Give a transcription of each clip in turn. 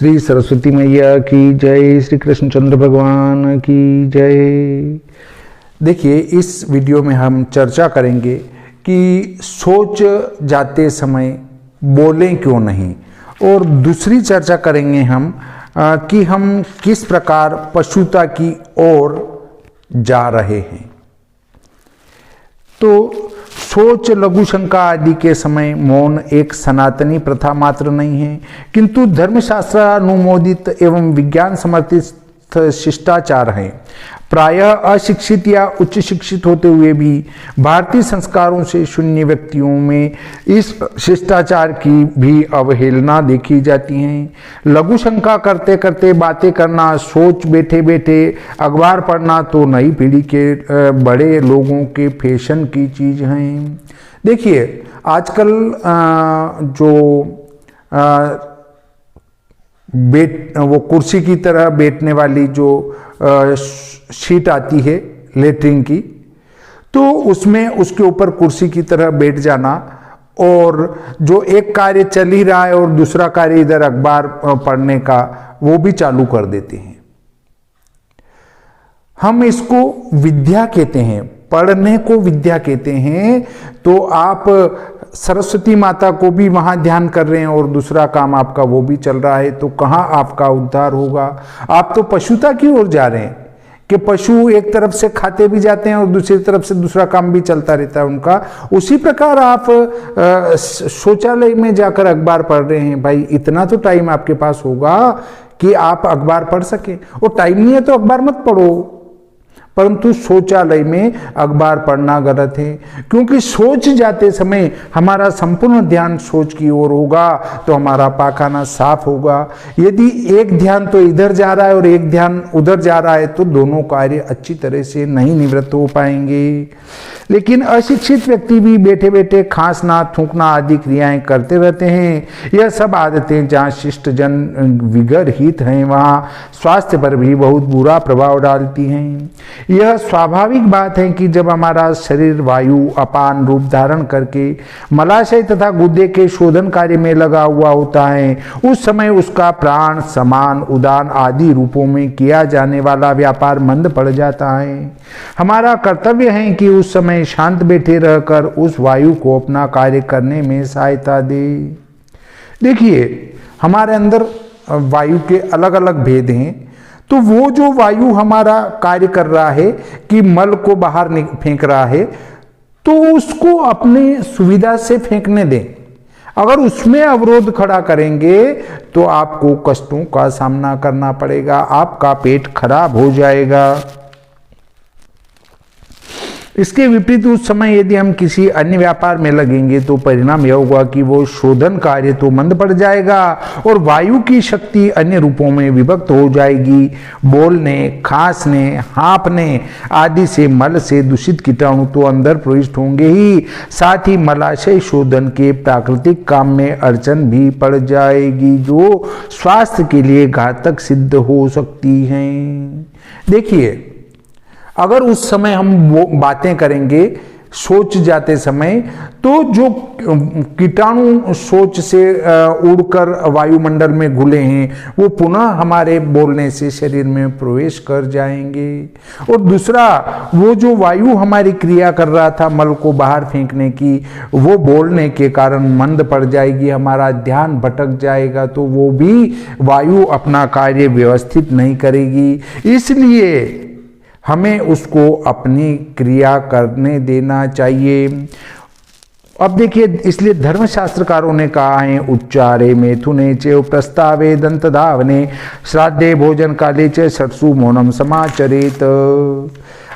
श्री सरस्वती मैया की जय, श्री कृष्णचंद्र भगवान की जय। देखिए, इस वीडियो में हम चर्चा करेंगे कि सोच जाते समय बोलें क्यों नहीं, और दूसरी चर्चा करेंगे हम कि हम किस प्रकार पशुता की ओर जा रहे हैं। तो सोच, लघु शंका आदि के समय मौन एक सनातनी प्रथा मात्र नहीं है, किंतु धर्मशास्त्र अनुमोदित एवं विज्ञान समर्थित शिष्टाचार है। प्रायः अशिक्षित या उच्च शिक्षित होते हुए भी भारतीय संस्कारों से शून्य व्यक्तियों में इस शिष्टाचार की भी अवहेलना देखी जाती है। लघु शंका करते करते बातें करना, सोच बैठे बैठे अखबार पढ़ना तो नई पीढ़ी के बड़े लोगों के फैशन की चीज हैं। देखिए, आजकल वो कुर्सी की तरह बैठने वाली जो शीट आती है लेटरिन की, तो उसमें उसके ऊपर कुर्सी की तरह बैठ जाना, और जो एक कार्य चल ही रहा है और दूसरा कार्य इधर अखबार पढ़ने का वो भी चालू कर देते हैं। हम इसको विद्या कहते हैं, पढ़ने को विद्या कहते हैं। तो आप सरस्वती माता को भी वहां ध्यान कर रहे हैं और दूसरा काम आपका वो भी चल रहा है, तो कहां आपका उद्धार होगा। आप तो पशुता की ओर जा रहे हैं कि पशु एक तरफ से खाते भी जाते हैं और दूसरी तरफ से दूसरा काम भी चलता रहता है उनका। उसी प्रकार आप शौचालय में जाकर अखबार पढ़ रहे हैं। भाई, इतना तो टाइम आपके पास होगा कि आप अखबार पढ़ सके, और टाइम नहीं है तो अखबार मत पढ़ो। परंतु शौचालय में अखबार पढ़ना गलत है, क्योंकि सोच जाते समय हमारा संपूर्ण ध्यान सोच की ओर होगा तो हमारा पाखाना साफ होगा। यदि एक ध्यान तो इधर जा रहा है और एक ध्यान उधर जा रहा है तो दोनों कार्य अच्छी तरह से नहीं निवृत्त हो पाएंगे। लेकिन अशिक्षित व्यक्ति भी बैठे बैठे खांसना, थूकना आदि क्रियाएं करते रहते हैं। यह सब आदतें जहाँ शिष्ट जन विगरहित हैं वहाँ स्वास्थ्य पर भी बहुत बुरा प्रभाव डालती हैं। यह स्वाभाविक बात है कि जब हमारा शरीर वायु अपान रूप धारण करके मलाशय तथा गुर्दे के शोधन कार्य में लगा हुआ होता है, उस समय उसका प्राण, समान, उदान आदि रूपों में किया जाने वाला व्यापार मंद पड़ जाता है। हमारा कर्तव्य है कि उस समय शांत बैठे रहकर उस वायु को अपना कार्य करने में सहायता दे। देखिए, हमारे अंदर वायु के अलग अलग भेद हैं। तो वो जो वायु हमारा कार्य कर रहा है कि मल को बाहर फेंक रहा है, तो उसको अपनी सुविधा से फेंकने दें। अगर उसमें अवरोध खड़ा करेंगे तो आपको कष्टों का सामना करना पड़ेगा, आपका पेट खराब हो जाएगा। इसके विपरीत उस समय यदि हम किसी अन्य व्यापार में लगेंगे तो परिणाम यह होगा कि वो शोधन कार्य तो मंद पड़ जाएगा और वायु की शक्ति अन्य रूपों में विभक्त हो जाएगी। बोलने, खांसने, हाँफने आदि से मल से दूषित कीटाणु तो अंदर प्रविष्ट होंगे ही, साथ ही मलाशय शोधन के प्राकृतिक काम में अड़चन भी पड़ जाएगी, जो स्वास्थ्य के लिए घातक सिद्ध हो सकती है। देखिए, अगर उस समय हम वो बातें करेंगे सोच जाते समय, तो जो कीटाणु सोच से उड़कर वायुमंडल में घुले हैं वो पुनः हमारे बोलने से शरीर में प्रवेश कर जाएंगे। और दूसरा, वो जो वायु हमारी क्रिया कर रहा था मल को बाहर फेंकने की, वो बोलने के कारण मंद पड़ जाएगी, हमारा ध्यान भटक जाएगा, तो वो भी वायु अपना कार्य व्यवस्थित नहीं करेगी। इसलिए हमें उसको अपनी क्रिया करने देना चाहिए। अब देखिए, इसलिए धर्मशास्त्रकारों ने कहा है, उच्चारे मैथुने चैव प्रस्तावे दंतधावने श्राद्धे भोजन काले च षट्सु मौनम समाचरेत।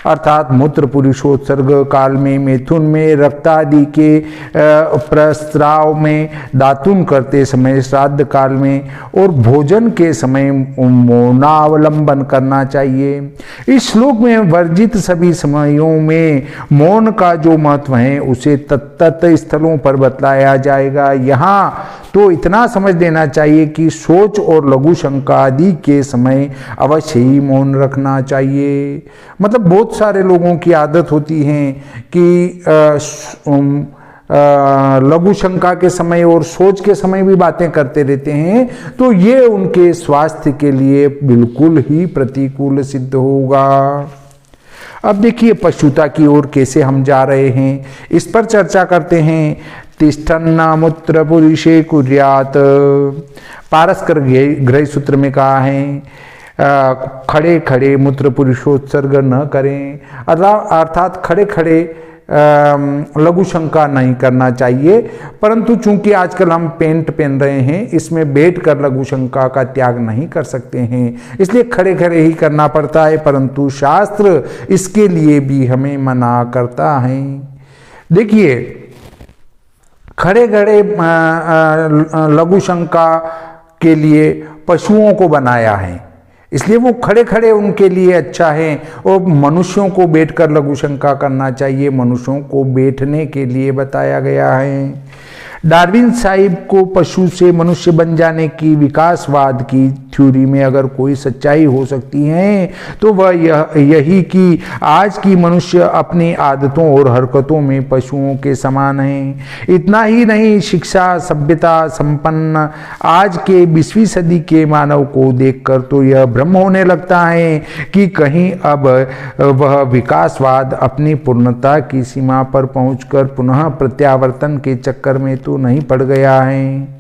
अर्थात मूत्र पुरुषोत्सर्ग काल में, मैथुन में, रक्तादि के प्रस्राव में, दातुन करते समय, श्राद्ध काल में और भोजन के समय मौनावलंबन करना चाहिए। इस श्लोक में वर्जित सभी समयों में मौन का जो महत्व है उसे तत्त स्थलों पर बतलाया जाएगा। यहाँ तो इतना समझ लेना चाहिए कि सोच और लघु शंका आदि के समय अवश्य ही मौन रखना चाहिए। मतलब बहुत सारे लोगों की आदत होती है कि लघु शंका के समय और सोच के समय भी बातें करते रहते हैं, तो ये उनके स्वास्थ्य के लिए बिल्कुल ही प्रतिकूल सिद्ध होगा। अब देखिए पशुता की ओर कैसे हम जा रहे हैं, इस पर चर्चा करते हैं। तिष्ठन्ना मूत्र पुरुषे कुर्यात, पारस्कर ग्रह सूत्र में कहा है खड़े खड़े मूत्र पुरुषोत्सर्ग न करें, अर्थात खड़े खड़े लघु शंका नहीं करना चाहिए। परंतु चूंकि आजकल हम पेंट पहन रहे हैं, इसमें बैठ कर लघु शंका का त्याग नहीं कर सकते हैं, इसलिए खड़े खड़े ही करना पड़ता है। परंतु शास्त्र इसके लिए भी हमें मना करता है। देखिए खड़े खड़े लघु शंका के लिए पशुओं को बनाया है, इसलिए वो खड़े खड़े उनके लिए अच्छा है। और मनुष्यों को बैठकर लघु शंका करना चाहिए, मनुष्यों को बैठने के लिए बताया गया है। डार्विन साहिब को पशु से मनुष्य बन जाने की विकासवाद की थ्योरी में अगर कोई सच्चाई हो सकती है तो वह यही कि आज की मनुष्य अपनी आदतों और हरकतों में पशुओं के समान है। इतना ही नहीं, शिक्षा सभ्यता संपन्न आज के 20वीं सदी के मानव को देखकर तो यह भ्रम होने लगता है कि कहीं अब वह विकासवाद अपनी पूर्णता की सीमा पर पहुंचकर पुनः प्रत्यावर्तन के चक्कर में तो नहीं पड़ गया है।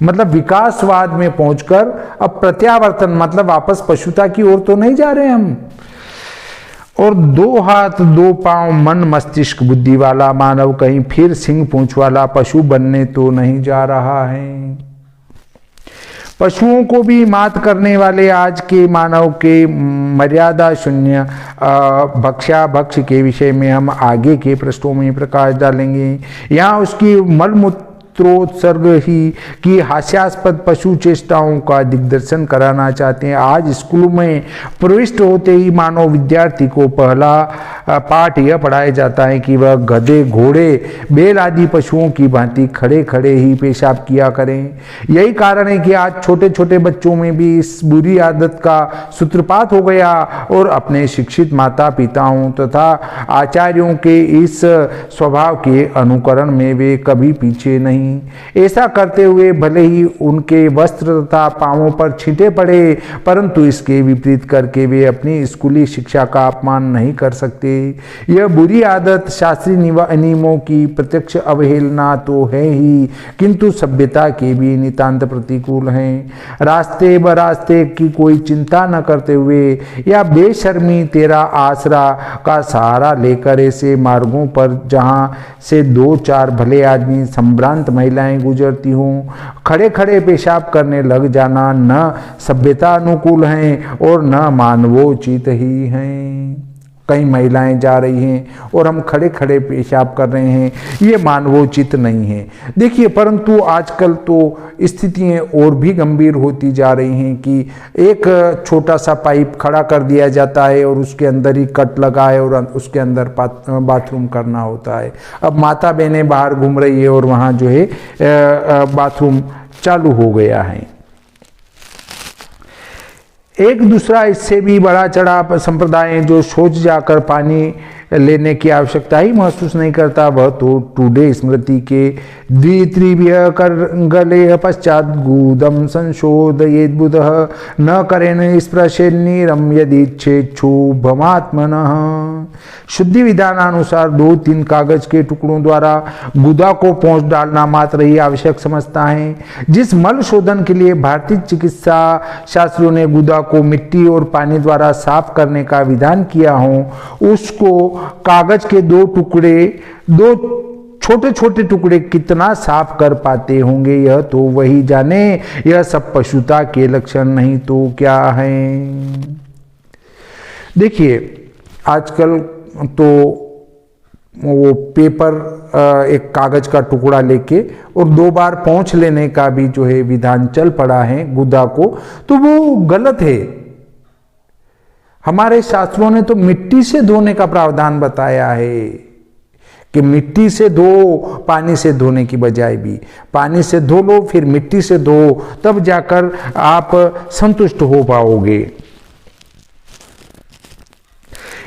मतलब विकासवाद में पहुंचकर अब प्रत्यावर्तन मतलब वापस पशुता की ओर तो नहीं जा रहे हम। और 2 हाथ 2 पांव मन मस्तिष्क बुद्धि वाला मानव कहीं फिर सिंह पूंछ वाला पशु बनने तो नहीं जा रहा है। पशुओं को भी मात करने वाले आज के मानव के मर्यादा शून्य भक्ष्या भक्ष्य के विषय में हम आगे के पृष्ठों में प्रकाश डालेंगे। यहाँ उसकी मलमूत्रोत्सर्ग ही की हास्यास्पद पशु चेष्टाओं का दिग्दर्शन कराना चाहते हैं। आज स्कूलों में प्रविष्ट होते ही मानव विद्यार्थी को पहला पाठ यह पढ़ाया जाता है कि वह गधे घोड़े बैल आदि पशुओं की भांति खड़े खड़े ही पेशाब किया करें। यही कारण है कि आज छोटे छोटे बच्चों में भी इस बुरी आदत का सूत्रपात हो गया और अपने शिक्षित माता पिताओं तथा आचार्यों के इस स्वभाव के अनुकरण में वे कभी पीछे नहीं। ऐसा करते हुए भले ही उनके वस्त्र तथा पांवों पर छींटे पड़े, परंतु इसके विपरीत करके वे अपनी स्कूली शिक्षा का अपमान नहीं कर सकते। यह बुरी आदत शास्त्रीय नियमों की प्रत्यक्ष अवहेलना तो है ही, किंतु सभ्यता के भी नितांत प्रतिकूल है। रास्ते बरास्ते की कोई चिंता न करते हुए या बेशर्मी तेरा आसरा का सहारा लेकर ऐसे मार्गों पर जहां से 2-4 भले आदमी संभ्रांत महिलाएं गुजरती हों, खड़े खड़े पेशाब करने लग जाना न सभ्यता अनुकूल है और न मानवोचित ही हैं। कई महिलाएं जा रही हैं और हम खड़े खड़े पेशाब कर रहे हैं, ये मानवोचित नहीं है। देखिए परंतु आजकल तो स्थितियां और भी गंभीर होती जा रही हैं कि एक छोटा सा पाइप खड़ा कर दिया जाता है और उसके अंदर ही कट लगा है और उसके अंदर बाथरूम करना होता है। अब माता बहनें बाहर घूम रही है और वहाँ जो है बाथरूम चालू हो गया है। एक दूसरा इससे भी बड़ा चढ़ा संप्रदाय है जो सोच जाकर पानी लेने की आवश्यकता ही महसूस नहीं करता, वह तो टूडे स्मृति के द्वित्रिव्य कर गले पश्चात गुदम संशोधयेद बुधः न करेण स्पृशेन्नीरम यदिच्छेक्षुभमात्मनः। शुद्धि विधानानुसार 2-3 कागज के टुकड़ों द्वारा गुदा को पहुंच डालना मात्र ही आवश्यक समझता है। जिस मल शोधन के लिए भारतीय चिकित्सा शास्त्रियों ने गुदा को मिट्टी और पानी द्वारा साफ करने का विधान किया हो, उसको कागज के 2 छोटे छोटे टुकड़े कितना साफ कर पाते होंगे, यह तो वही जाने। यह सब पशुता के लक्षण नहीं तो क्या है। देखिए आजकल तो वो पेपर एक कागज का टुकड़ा लेके और 2 बार पोंछ लेने का भी जो है विधान चल पड़ा है गुदा को, तो वो गलत है। हमारे शास्त्रों ने तो मिट्टी से धोने का प्रावधान बताया है कि मिट्टी से धो, पानी से धोने की बजाय भी पानी से धो लो फिर मिट्टी से धो, तब जाकर आप संतुष्ट हो पाओगे।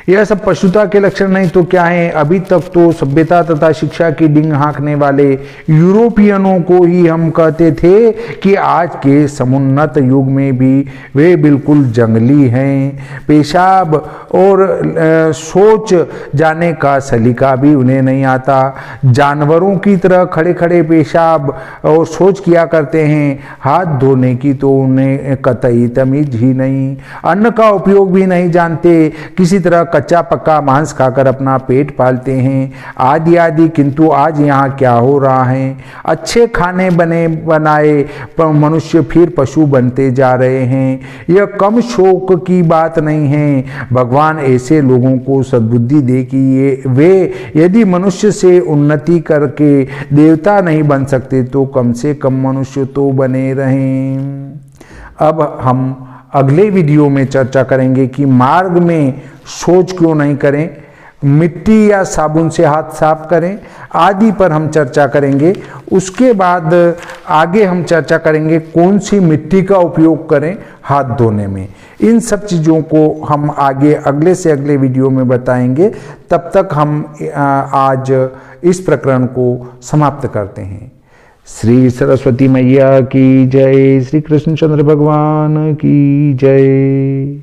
यह सब पशुता के लक्षण नहीं तो क्या है? अभी तक तो सभ्यता तथा शिक्षा की डिंग हाँकने वाले यूरोपियनों को ही हम कहते थे कि आज के समुन्नत युग में भी वे बिल्कुल जंगली हैं। पेशाब और शौच जाने का सलीका भी उन्हें नहीं आता। जानवरों की तरह खड़े खड़े पेशाब और शौच किया करते हैं। हाथ धोने की तो उन्हें कतई तमीज ही नहीं। अन्न का उपयोग भी नहीं जानते। किसी तरह कच्चा पक्का मांस खाकर अपना पेट पालते हैं, आदि आदि। किंतु आज यहाँ क्या हो रहा है? अच्छे खाने बनाए मनुष्य फिर पशु बनते जा रहे हैं। यह कम शौक की बात नहीं है। भगवान ऐसे लोगों को सद्बुद्धि दे कि वे यदि मनुष्य से उन्नति करके देवता नहीं बन सकते तो कम से कम मनुष्य तो बने रहें। अब हम अगले वीडियो में चर्चा करेंगे कि मार्ग में शौच क्यों नहीं करें, मिट्टी या साबुन से हाथ साफ करें आदि पर हम चर्चा करेंगे। उसके बाद आगे हम चर्चा करेंगे कौन सी मिट्टी का उपयोग करें हाथ धोने में। इन सब चीज़ों को हम आगे अगले से अगले वीडियो में बताएंगे। तब तक हम आज इस प्रकरण को समाप्त करते हैं। श्री सरस्वती मैया की जय, श्री कृष्णचंद्र भगवान की जय।